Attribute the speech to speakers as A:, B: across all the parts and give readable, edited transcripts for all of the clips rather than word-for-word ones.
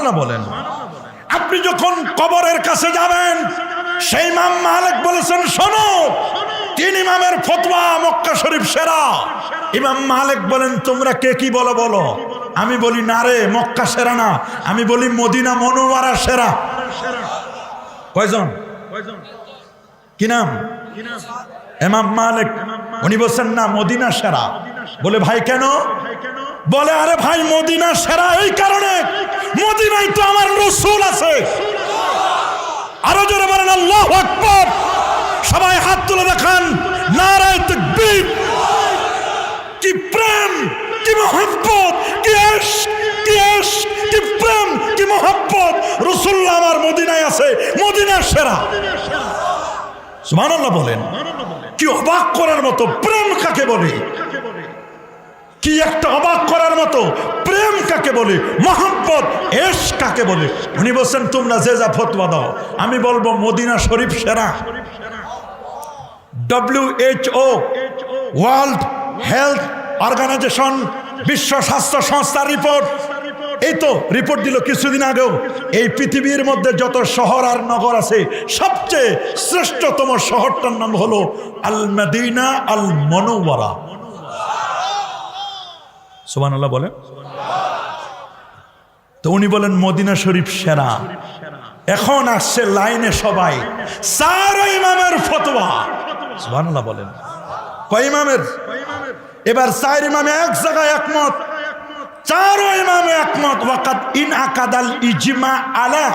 A: সুবহানাল্লাহ বলেন। আপনি যখন কবরের কাছে যাবেন, সেই ইমাম মালিক বলেছেন শোনো, তিন ইমামের ফতোয়া মক্কা শরীফ সেরা। ইমাম মালিক বলেন তোমরা কে কি বলো বলো। আমি বলি না রে, মক্কা সেরা না, আমি বলি মদিনা মনোয়ারা সেরা। কয়জন? কি নাম? ইমাম মালিক। উনি বলছেন না, মদিনা সেরা। বলে ভাই কেন? বলে আরে ভাই মদিনা সেরা এই কারণে, মদিনায় তো আমার রাসূল আছে। আরো জোরে বলেন আল্লাহু আকবার। সবাই হাত তুলে দেখান, নারায়ে তাকবীর। কি প্রেম, কি মহব্বত, কি ইশক, কি ইশক, কি প্রেম, কি মহব্বত। রাসূলুল্লাহ আমার মদিনায় আছে, মদিনা সেরা। সুবহানাল্লাহ বলেন। কি অবাক করার মতো প্রেম কাকে বলে, কি একটা অবাক করার মতো প্রেম কাকে বলে, মহব্বত ইশক কাকে বলে। উনি বলছেন তোমরা যে যা ফতোয়া দাও, আমি বলবো মদিনা শরীফ সেরা। WHO ওয়ার্ল্ড হেলথ অর্গানাইজেশন, বিশ্ব স্বাস্থ্য সংস্থার রিপোর্ট, এই তো রিপোর্ট দিল কিছুদিন আগেও, এই পৃথিবীর মধ্যে যত শহর আর নগর আছে, সবচেয়ে শ্রেষ্ঠতম শহরটার নাম হলো আল মদিনা আল মুনাওয়ারা। সুবহানাল্লাহ বলেন। তো উনি বলেন মদিনা শরীফ সেরা। এখন আসছে লাইনে সবাই, চার ইমামের ফতোয়া। সুবহানাল্লাহ বলেন। কয় ইমামের? এবার চার ইমামে এক জায়গায় একমত, চার ইমামে একমত। ওয়াকাদ ইনআকাদাল ইজমা আলা,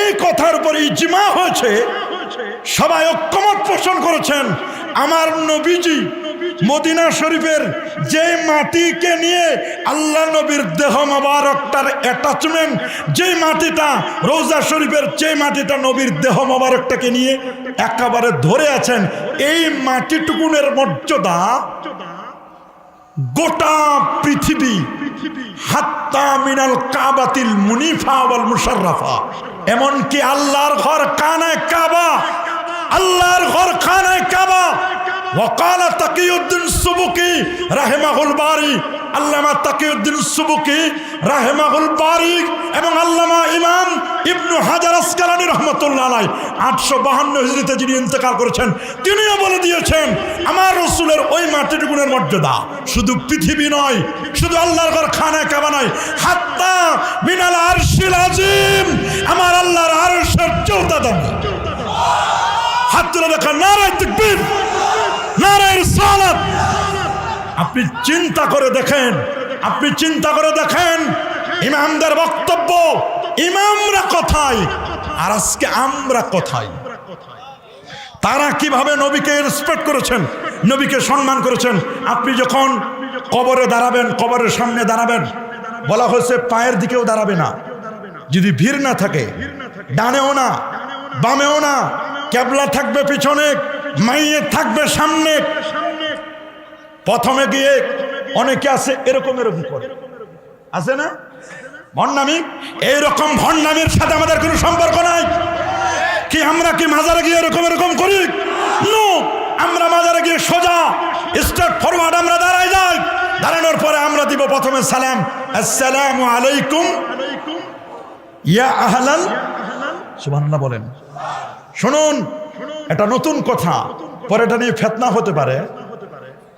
A: এই কথার উপর ইজমা হয়েছে, সবাই ঐক্যমত পোষণ করেছেন। আমার নবীজি মদিনা শরীফের যে মাটিকে নিয়ে আল্লাহ নবীর দেহ মোবারকটার অ্যাটাচমেন্ট, যে মাটিটা রওজা শরীফের, যে মাটিটা নবীর দেহ মোবারকটাকে নিয়ে একেবারে ধরে আছেন, এই মাটিটুকুনের মর্যাদা গোটা পৃথিবী, হাত্তা মিনাল কাবাতিল মুনিফা ওয়াল মুশাররাফা, এমনকি আল্লাহর ঘর কানায় কাবা, আল্লাহর ঘর খানায় কাবা। ওয়াকালা তাকিউদ্দিন সুবুকি রাহিমাহুল বারি, আল্লামা তাকিউদ্দিন সুবুকি রাহিমাহুল বারি এবং আল্লামা ইমাম ইবনু হাজার আসকালানী রাহমাতুল্লাহ আলাইহি 852 হিজরিতে যিনি ইন্তেকাল করেছেন, তিনিও বলে দিয়েছেন আমার রাসূলের ওই মাটিটুকুনের মর্যাদা শুধু পৃথিবী নয়, শুধু আল্লাহর ঘর খানায় কাবা নয়, হাত্তা মিনাল আরশিল আজিম, আমার আল্লাহর আরশের চৌতা দাম। হাত তুলে দেখা, নারায়ে তাকবীর, নারায়ে রিসালাত। আপনি চিন্তা করে দেখেন, আপনি চিন্তা করে দেখেন ইমামদের বক্তব্য, ইমামরা কোথায় আর আজকে আমরা কোথায়। তারা কিভাবে নবীকে রেসপেক্ট করেছেন, নবীকে সম্মান করেছেন। আপনি যখন কবরে দাঁড়াবেন, কবরের সামনে দাঁড়াবেন, বলা হয়েছে পায়ের দিকেও দাঁড়াবে না, যদি ভিড় না থাকে, ডানেও না বামেও না, কেবলা থাকবে পিছনে, মাইয়িত থাকবে সামনে। প্রথমে গিয়ে অনেকে আছে এরকম এরকম করে, আছে না ভণ্ডামি? এইরকম ভণ্ডামির সাথে আমাদের কোনো সম্পর্ক নাই। কি আমরা কি মাজারে গিয়ে এরকম এরকম করি? নো, আমরা মাজারে গিয়ে সোজা স্ট্রেট ফরওয়ার্ড আমরা দাঁড়াই যাই। দাঁড়ানোর পরে আমরা দিব প্রথমে সালাম, আসসালামু আলাইকুম ইয়া আহলাল। সুবহানাল্লাহ বলেন। শুনুন, এটা নতুন কথা, পরে এটা নিয়ে ফিতনা হতে পারে।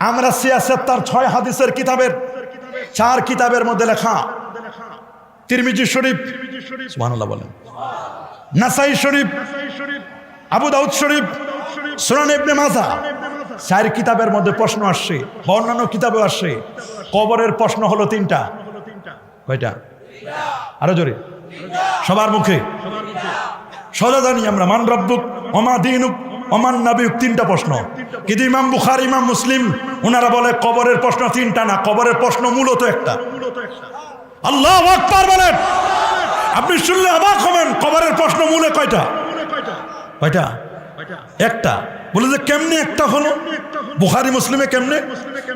A: আমরা সিয়াসত তার 6 হাদিসের কিতাবের 4 কিতাবের মধ্যে লেখা, তিরমিজি শরীফ, সুবহানাল্লাহ বলেন, নাসাই শরীফ, আবু দাউদ শরীফ, সুনান ইবনে মাজাহ, 4 কিতাবের মধ্যে প্রশ্ন আসছে, অন্যান্য কিতাবে আসছে। কবরের প্রশ্ন হলো 3টা। কয়টা? আরো জোরে, সবার মুখে সোজা জানি আমরা, মান রব্বুক ওমা দীনুক ওমান নাবিয়ুক, 3টা প্রশ্ন। কিন্তু ইমাম বুখারী, ইমাম মুসলিম ওনারা বলে কবরের প্রশ্ন 3টা না, কবরের প্রশ্ন মূলত একটা। আল্লাহু আকবার বলেন। আপনি শুনলে অবাক হবেন, কবরের প্রশ্ন মূলে কয়টা? কয়টা? একটা। বলে যে কেমনে একটা হলো, বুখারী মুসলিমে কেমনে?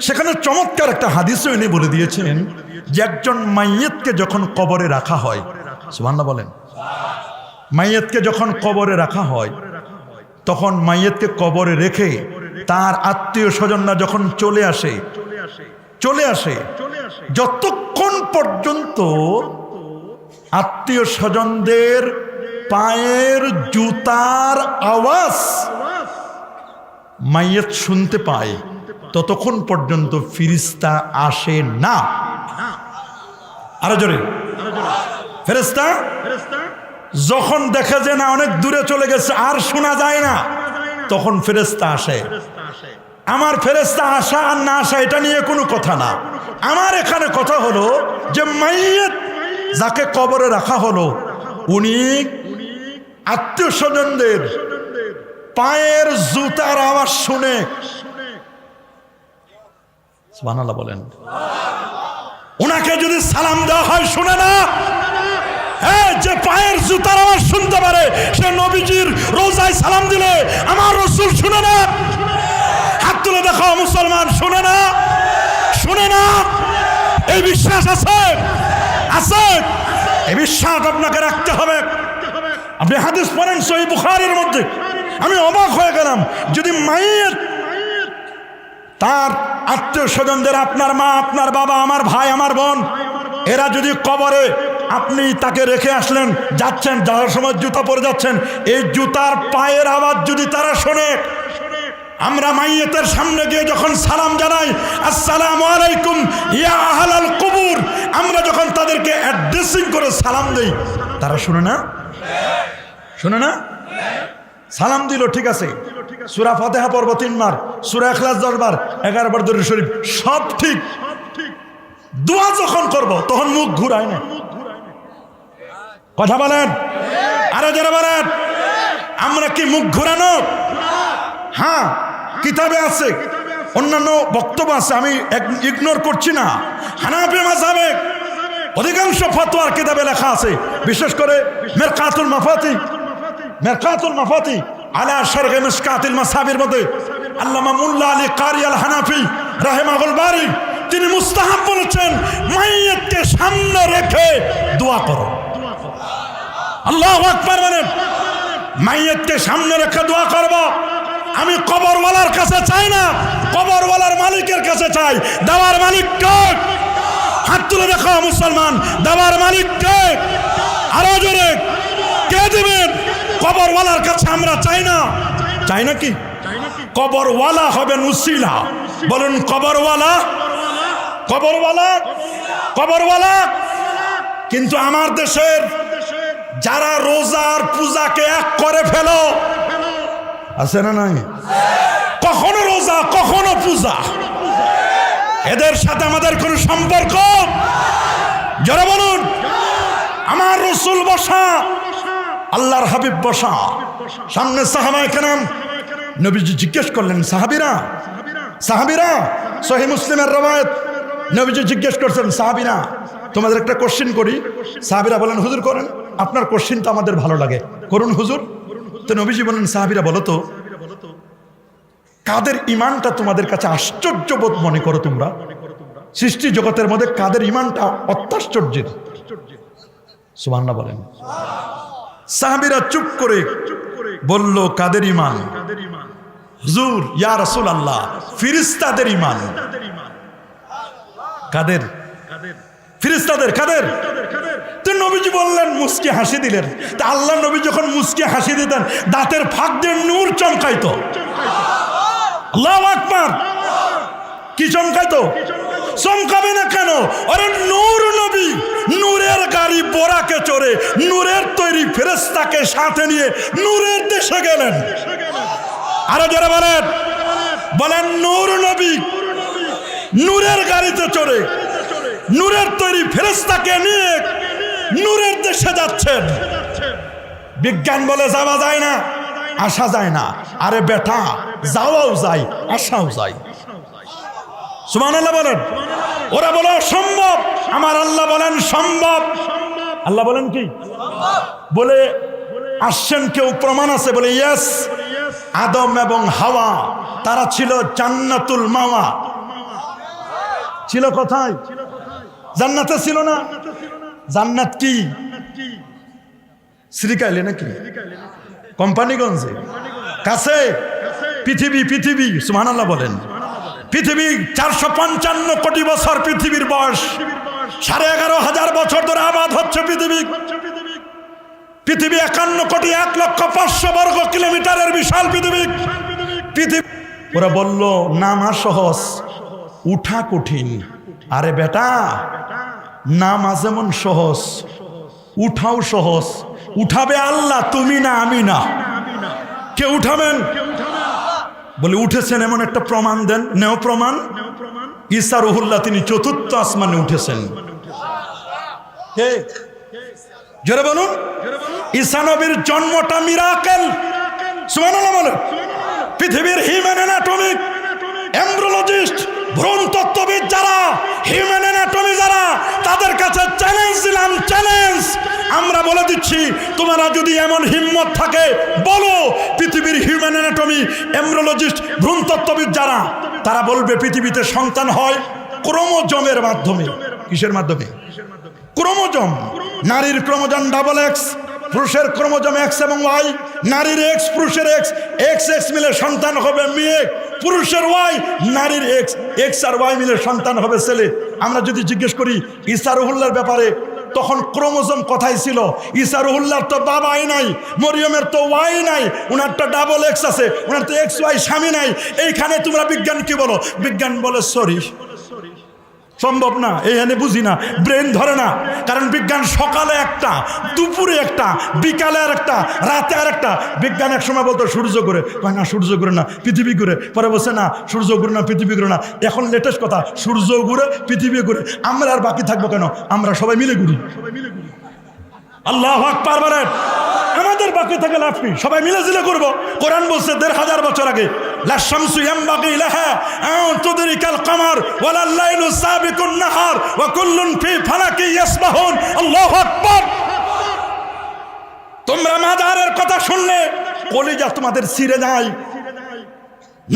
A: সেখানে চমৎকার একটা হাদিসও এনে বলে দিয়েছেন যে একজন মাইয়িতকে যখন কবরে রাখা হয়, সুবহানাল্লাহ বলেন, মাইয়িতকে যখন কবরে রাখা হয়, তখন মাইয়িতকে কবরে রেখে তার আত্মীয় স্বজনরা যখন চলে আসে, যতক্ষণ পর্যন্ত আত্মীয় স্বজনদের পায়ের জুতার আওয়াজ মাইয়াত শুনতে পায়, ততক্ষণ পর্যন্ত ফেরেশতা আসে না। আরো জোরে, ফেরেশতা যখন দেখে যে না অনেক দূরে চলে গেছে আর শোনা যায় না, তখন ফেরেশতা আসে। আমার ফেরেশতা আসা আর না আসা এটা নিয়ে কোনো কথা না। আমার এখানে কথা হলো যে মাইয়াত যাকে কবরে রাখা হলো, উনি আত্মীয় স্বজনদের পায়ের জুতার আওয়াজ শুনে, সুবহানাল্লাহ বলেন, ওনাকে যদি সালাম দেওয়া হয় শুনে না। যে পায়ের জুতার আওয়াজ শুনতে পারে সে নবীজির রোজায় সালাম দিলে আমার রাসূল শুনে না। হাত তুলে দেখাও মুসলমান, শুনে না? শুনে না? এই বিশ্বাস আছে? আছে? এই বিশ্বাস আপনাকে রাখতে হবে। আপনি হাদিস পড়েন সহিহ বুখারীর মধ্যে, আমি অবাক হয়ে গেলাম। যদি মাইয়াত তার আত্মীয় স্বজনদের, আপনার মা, আপনার বাবা, আমার ভাই, আমার বোন, এরা যদি কবরে আপনি তাকে রেখে আসলেন, যাচ্ছেন, যাওয়ার সময় জুতা পরে যাচ্ছেন, এই জুতার পায়ের আওয়াজ যদি তারা শোনে, আমরা মাইয়াতের সামনে গিয়ে যখন সালাম জানাই, আসসালামু আলাইকুম ইয়া আহলাল কুবুর, আমরা যখন তাদেরকে অ্যাড্রেসিং করে সালাম দেই, তারা শুনে না? শুনে না? সালাম দিল, ঠিক আছে, সূরা ফাতিহা পড়ব 3 বার, সূরা ইখলাস 10 বার, 11 বার দরুদ শরীফ, সব ঠিক। দোয়া যখন করব তখন মুখ ঘুরায় না। কথা বলেন, আরো যারা বলেন, আমরা কি মুখ ঘুরানো? হ্যাঁ, কিতাবে আছে, অন্যান্য বক্তব্য আছে, আমি ইগনোর করছি না। হানাফি মাযহাবে অধিকাংশ ফতোয়ার কিতাবে লেখা আছে, বিশেষ করে মিরকাতুল মাফাতি আলা শারহ মিশকাতুল মাসাবির মধ্যে আল্লামা মুল্লা আলী কারি আল হানাফি রাহিমাহুল বারি তিনি মুস্তাহাব বলেছেন মাইয়াতকে সামনে রেখে দোয়া করো। আল্লাহু আকবার বলেন, মাইয়াতকে সামনে রেখে দোয়া করব। আমি কবরওয়ালার কাছে চাই না, কবরওয়ালার মালিকের কাছে চাই। দেওয়ার মালিক কে? হাত তুলে দেখো মুসলমান, দেওয়ার মালিক কে? আরো জোরে, কে দিবেন? কবরওয়ালার কাছে আমরা চাই না। চাই না কি? কবরওয়ালা হবেন উসিলা। বলুন কবরওয়ালা, কবরওয়ালা, কবরওয়ালা। কিন্তু আমার দেশের যারা রোজার পূজাকে এক করে ফেলো, আছে না নাই? কখনো রোজা, কখনো পূজা, এদের সাথে আমাদের কোন সম্পর্ক? যারা বলুন, আমার রাসূল বসা, আল্লাহর হাবিব বসা, সামনে সাহাবায়ে কেরাম, নবীজি জিজ্ঞেস করলেন, সাহাবীরা, সহিহ মুসলিমের রওয়ায়াত, নবীজি জিজ্ঞেস করছেন, সাহাবীরা তোমাদের একটা কোশ্চেন করি। সাহাবীরা বলেন, হুজুর করেন, আপনার কোশ্চেনটা আমাদের ভালো লাগে, করুন হুজুর। তো নবীজি বলেন, সাহাবীরা বলো তো, কাদের ইমানটা তোমাদের কাছে আশ্চর্যবোধ মনে করো তোমরা? সৃষ্টি জগতের মধ্যে কাদের ইমানটা অত্যাশ্চর্যের? সুবহানাল্লাহ বলেন। সাহাবীরা চুপ করে বলল, কাদের ইমান? হুজুর, ইয়া রাসূলুল্লাহ, ফেরেশতাদের ইমান। কাদের? ফেরেশতাদের। কাদের? তো নবীজি বললেন, মুস্কি হাসি দিলেন। তা আল্লাহ নবী যখন মুস্কি হাসি দিতেন, দাঁতের ফাঁক দিয়ে নূর চমকাইতো। আল্লাহু আকবার। কি চমকাইতো? চমকাবে না কেন? আরে নূর নবী, নূরের গাড়ি বোরাকে চড়ে নূরের তৈরি ফেরেশতাকে সাথে নিয়ে নূরের দেশে গেলেন। আরো যারা বলেন নূর নবী নূরের গাড়িতে চড়ে নূরের তৈরি ফেরেশতাকে নিয়ে নূরের দেশে যাচ্ছেন। বিজ্ঞান বলে যাওয়া যায় না, আসা যায় না। আরে বেটা, যাওয়াও যায়, আসাও যায়। সুবহানাল্লাহ বলেন। ওরা বলে অসম্ভব, আমার আল্লাহ বলেন সম্ভব। আল্লাহ বলেন কি? বলে আসছেন কেউ, প্রমাণ আছে, বলে ইয়েস। আদম এবং হাওয়া তারা ছিল জান্নাতুল মাওয়া। ছিল কোথায়? জান্নাতে ছিল না? জান্নাত কি? শ্রীকাইলে নাকি? কোম্পানিগঞ্জে কাছে? পৃথিবী। সুবহানাল্লাহ বলেন। পৃথিবী 455 কোটি বছর পৃথিবীর বয়স। 11,500 বছর ধরে আবাদ হচ্ছে পৃথিবী। 51,500,000,500 বর্গ কিলোমিটারের বিশাল পৃথিবী। ওরা বলল নামা সহজ, উঠা কঠিন। আরে বেটা, নামা যেমন সহজ, উঠাও সহজ। উঠাবে আল্লাহ, তুমি না, আমি না। কে উঠাবেন? বলে উঠেছেন এমন একটা প্রমাণ দেন। নেও প্রমাণ। ঈসা রুহুল্লাহ তিনি 4র্থ আসমানে উঠেছেন। কে? জোরে বলুন। ঈসা নবীর জন্মটা মিরাকেল। সুবহানাল্লাহ বলেন। পৃথিবীর হিউম্যান অ্যানাটমিক এমব্রিওলজিস্ট, ভ্রূণতত্ত্ববিদ যারা, হিউম্যান অ্যানাটমি যারা, তাদের কাছে চ্যালেঞ্জ দিলাম, চ্যালেঞ্জ। আমরা বলে দিচ্ছি, তোমরা যদি এমন হিম্মত থাকে বলো, পৃথিবীর হিউম্যান অ্যানাটমি এমব্রিওলজিস্ট, ভ্রূণতত্ত্ববিদ যারা, তারা বলবে পৃথিবীতে সন্তান হয় ক্রোমোজোমের মাধ্যমে। কিসের মাধ্যমে? ক্রোমোজোম। নারীর ক্রোমোজোম ডাবল এক্স, পুরুষের ক্রোমোজোম এক্স এবং ওয়াই। নারীর এক্স, পুরুষের এক্স, এক্স এক্স মিলে সন্তান হবে মেয়ে। পুরুষের ওয়াই, নারীর এক্স, এক্স আর ওয়াই মিলে সন্তান হবে ছেলে। আমরা যদি জিজ্ঞেস করি ঈসা রুহুল্লাহর ব্যাপারে, তখন ক্রোমোজোম কথাই ছিল। ঈসা রুহুল্লাহর তো বাবাই নাই, মরিয়মের তো ওয়াই নাই, উনার তো ডাবল এক্স আছে, উনার তো এক্স ওয়াই স্বামী নাই। এইখানে তোমরা বিজ্ঞান কি বলো? বিজ্ঞান বলে সরি, সম্ভব না। এইখানে বুঝি না, ব্রেন ধরে না। কারণ বিজ্ঞান সকালে একটা, দুপুরে একটা, বিকালে আর একটা, রাতে আর একটা। বিজ্ঞান এক সময় বলতো সূর্য ঘুরে, কয় না সূর্য ঘুরে না, পৃথিবী ঘুরে। পরে বলছে না সূর্য ঘুরে না, পৃথিবী ঘুরে না। এখন লেটেস্ট কথা, সূর্য ঘুরে, পৃথিবী ঘুরে। আমরা আর বাকি থাকবো কেন? আমরা সবাই মিলে ঘুরি। আল্লাহু আকবার বলেন। আমাদের বাকি থেকে লাভ কি? সবাই মিলে জিলে করবো। কোরআন বলছে 1500 বছর আগে, লা শামসু ইয়ামবাগি লাহা আন তুদরিকাল কমার ওয়ালা লাইলু সাবিকুন নাহার ওয়া কুল্লুন ফি ফালাকি ইয়াসবাহুন। আল্লাহু আকবার। তোমরা মাজারের কথা শুনলে কলিজা তোমাদের ছিঁড়ে যায়।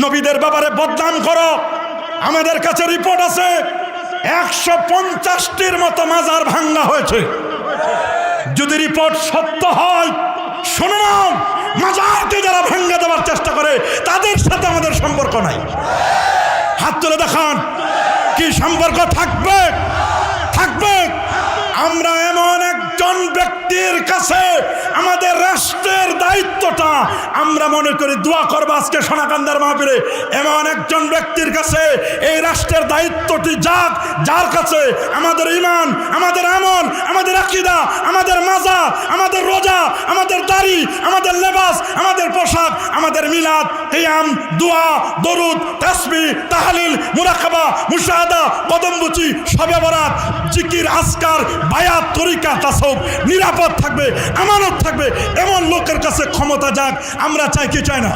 A: নবীদের ব্যাপারে বদনাম করো। আমাদের কাছে রিপোর্ট আছে 150টির মতো মাজার ভাঙ্গা হয়েছে। যদি রিপোর্ট সত্য হয়, শোনো না, মাজারকে যারা ভাঙ্গা দেওয়ার চেষ্টা করে তাদের সাথে আমাদের সম্পর্ক নাই। হাত তুলে দেখান, কি সম্পর্ক থাকবে? থাকবে। আমরা এমন একজন ব্যক্তির কাছে আমাদের রাষ্ট্রের দায়িত্বটা, আমরা মনে করি দোয়া করবো আজকে সোনাকান্দার মাহফিলে, এমন একজন ব্যক্তির কাছে এই রাষ্ট্রের দায়িত্বটি যাক, যার কাছে আমাদের ঈমান, আমাদের আমল, আমাদের আকীদা, আমাদের মাজা, আমাদের রোজা, আমাদের দাড়ি, আমাদের লেবাস, আমাদের পোশাক, আমাদের মিলাদ, কিয়াম, দোয়া, দরুদ, তাসবিহ, তাহলিল, মুরাকাবা, মুশাহাদা, কদমবুচি, শবে বরাত, জিকির, আজকার, বায়াত, তরিকা, তাসাউফ নিরাপদ থাকবে, আমানত থাকবে, এমন লোকের কাছে ক্ষমতা যাক। আমরা চাই কি চাই না?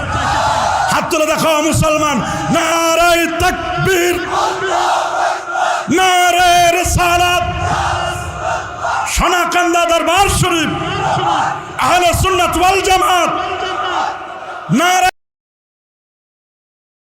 A: হাত তুলে দেখো মুসলমান। নারায়ে তাকবীর, নারায়ে রিসালাত। সোনাকান্দা দরবার শরীফ, আহলে সুন্নাত ওয়াল জামাত। নারায়ে